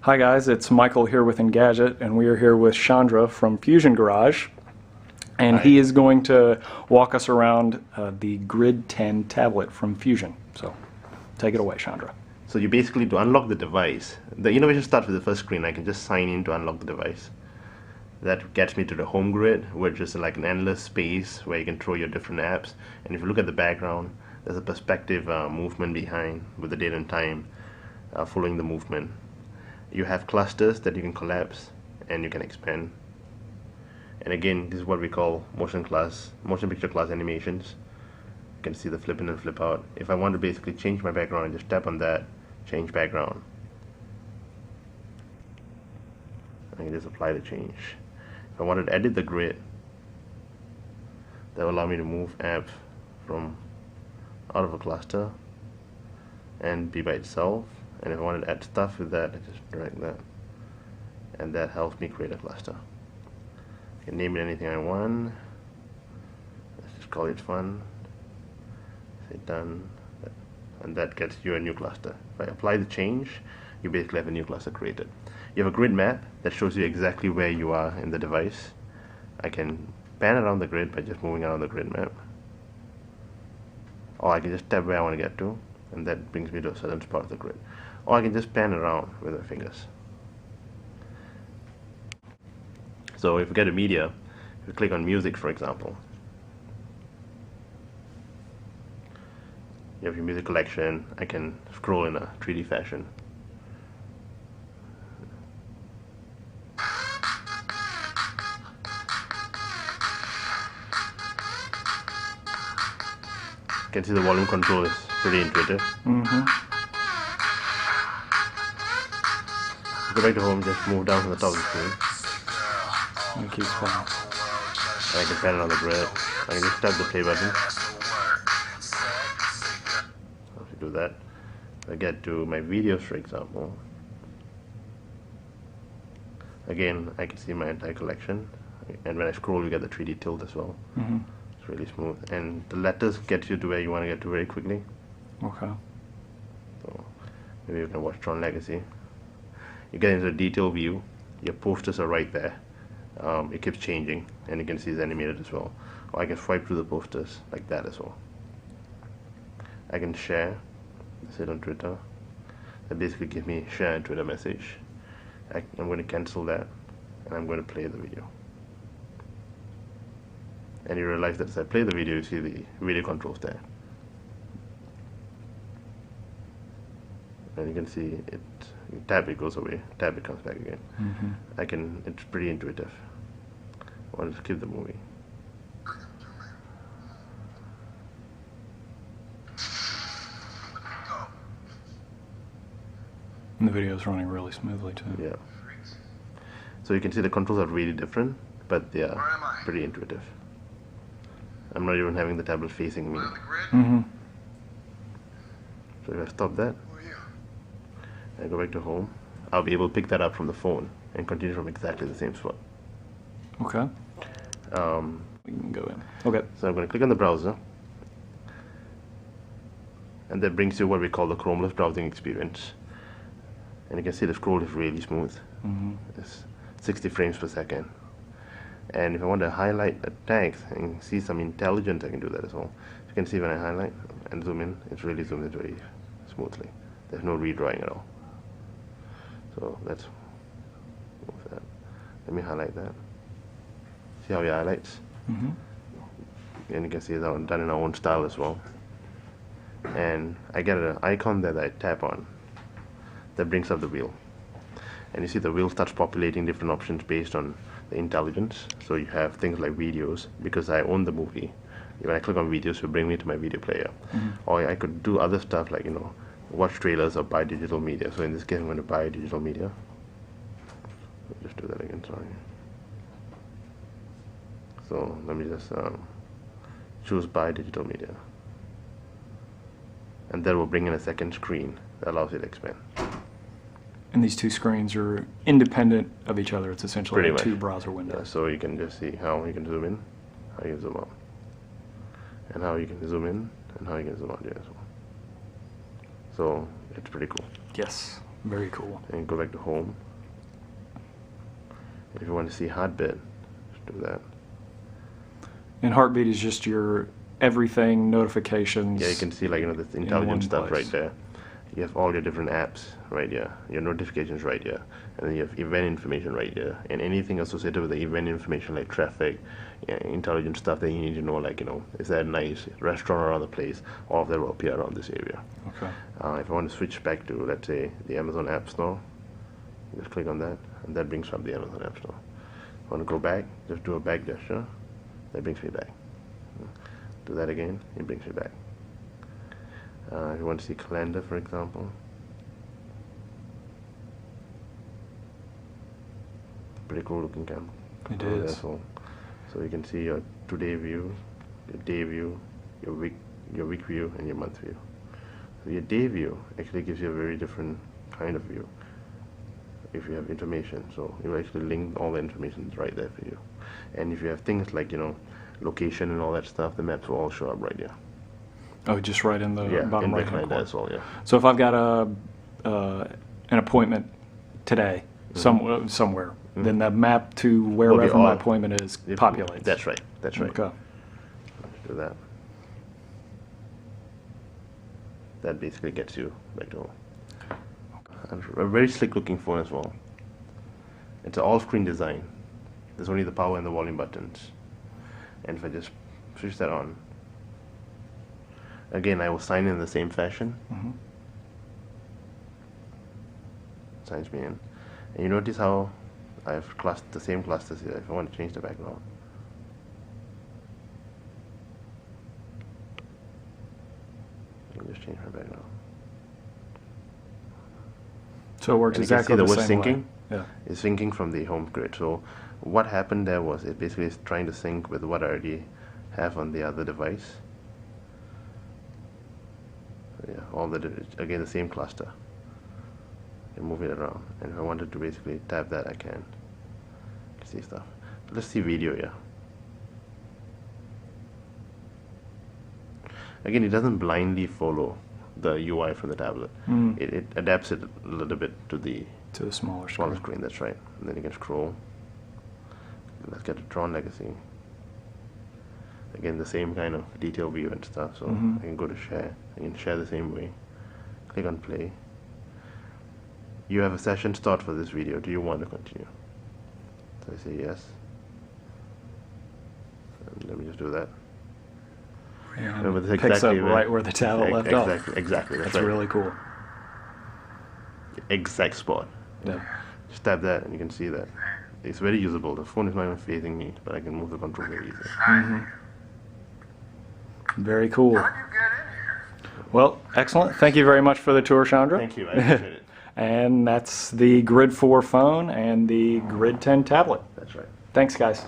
Hi guys, it's Michael here with Engadget, and we are here with Chandra from Fusion Garage, and Hi. he is going to walk us around the Grid 10 tablet from Fusion. So take it away, Chandra. So you basically, to unlock the device, the innovation starts with the first screen. I can just sign in to unlock the device. That gets me to the home grid, which is like an endless space where you can throw your different apps. And if you look at the background, there's a perspective movement behind with the date and time following the movement. You have clusters that you can collapse and you can expand. And again, this is what we call motion picture class animations. You can see the flip in and flip out. If I want to basically change my background, I just tap on that, change background. I can just apply the change. If I wanted to edit the grid, that will allow me to move apps from out of a cluster and be by itself. And if I wanted to add stuff with that, I just drag that, and that helps me create a cluster. I can name it anything I want. Let's just call it fun. Say done, and that gets you a new cluster. If I apply the change, you basically have a new cluster created. You have a grid map that shows you exactly where you are in the device. I can pan around the grid by just moving around the grid map, or I can just tap where I want to get to, and that brings me to a certain spot of the grid. Or I can just pan around with my fingers. So if we get a media, if we click on music, for example, you have your music collection. I can scroll in a 3D fashion. You can see the volume control is pretty intuitive. Go back to home, just move down to the top of the screen. And keep spinning. And I can pan it on the grid. I can just tap the play button. If you do that, I get to my videos, for example. Again, I can see my entire collection. And when I scroll, you get the 3D tilt as well. It's really smooth. And the letters get you to where you want to get to very quickly. Okay. So maybe you can watch Tron Legacy. You get into the detail view. Your posters are right there. It keeps changing, and you can see it's animated as well. Or I can swipe through the posters like that as well. I can share. Say it on Twitter. That basically gives me share and Twitter message. I'm going to cancel that, and I'm going to play the video. And you realize that as I play the video, you see the video controls there. And you can see it. You tap, it goes away. Tap, it comes back again. It's pretty intuitive. I want to skip the movie. And the video is running really smoothly too. Yeah. So you can see the controls are really different, but they are pretty intuitive. I'm not even having the tablet facing me. So if I stop that, I go back to home, I'll be able to pick that up from the phone and continue from exactly the same spot. Okay. We can go in. Okay. So I'm going to click on the browser, and that brings you what we call the Chromeless browsing experience. And you can see the scroll is really smooth. It's 60 frames per second. And if I want to highlight a text and see some intelligence, I can do that as well. You can see when I highlight and zoom in, it's really zoomed in very smoothly. There's no redrawing at all. So let's move that. Let me highlight that. See how it highlights? And you can see it's done in our own style as well. And I get an icon that I tap on that brings up the wheel. And you see the wheel starts populating different options based on the intelligence. So you have things like videos, because I own the movie. When I click on videos, it will bring me to my video player. Or I could do other stuff like, watch trailers or buy digital media. So in this case, I'm going to buy digital media. Let me just do that again, sorry. So let me just choose buy digital media. And that will bring in a second screen that allows you to expand. And these two screens are independent of each other. It's essentially Pretty like two much. browser Yeah, windows. so you can just see how you can zoom in, how you can zoom out, and how you can zoom in, and how you can zoom out here as well. So it's pretty cool. Yes. Very cool. And go back to home. If you want to see heartbeat, just do that. And Heartbeat is just your everything notifications. Yeah, you can see like this one intelligent stuff place. right there. You have all your different apps right here, your notifications right here, and then you have event information right here, and anything associated with the event information like traffic, intelligent stuff that you need to know, like, is that a nice restaurant around the place? All of that will appear around this area. Okay. If I want to switch back to, let's say, the Amazon App Store, just click on that, and that brings up the Amazon App Store. If I want to go back, just do a back gesture, that brings me back. Do that again, it brings me back. If you want to see calendar, for example, pretty cool looking camera. It is. So you can see your today view, your day view, your week view, and your month view. So your day view actually gives you a very different kind of view if you have information. So you actually link all the information right there for you. And if you have things like, location and all that stuff, the maps will all show up right here. Oh, just right in the bottom in right the hand calendar corner. as well, yeah. So if I've got an appointment today somewhere, then the map to wherever my all- appointment is If- populates. That's right. That's right. Okay. Let's do that. That basically gets you back to home. And a very slick looking phone as well. It's an all-screen design. There's only the power and the volume buttons. And if I just switch that on, again, I will sign in the same fashion. Mhm. Signs me in. And you notice how I have the same clusters here if I want to change the background. I can just change my background. So it works And you can exactly see the the word same way. syncing. Yeah. Is syncing from the home grid. So what happened there was it basically is trying to sync with what I already have on the other device. So yeah, again the same cluster. And move it around. And if I wanted to basically tap that, I can see stuff. Let's see video here. Again, it doesn't blindly follow the UI from the tablet. It adapts it a little bit to the To the smaller smaller screen. screen, that's right. And then you can scroll. Let's get to Tron Legacy. Again, the same kind of detail view and stuff. So I can go to share. I can share the same way. Click on play. You have a session start for this video. Do you want to continue? So I say yes. And let me just do that. And Remember, that's picks exactly up where- right where the tablet left off. Exactly. That's right. really cool. Exact spot. Yeah. Just tap that and you can see that. It's very usable. The phone is not even facing me, but I can move the control very easily. Very cool. Well, excellent. Thank you very much for the tour, Chandra. Thank you. I appreciate it. And that's the Grid 4 phone and the Grid 10 tablet. That's right. Thanks, guys.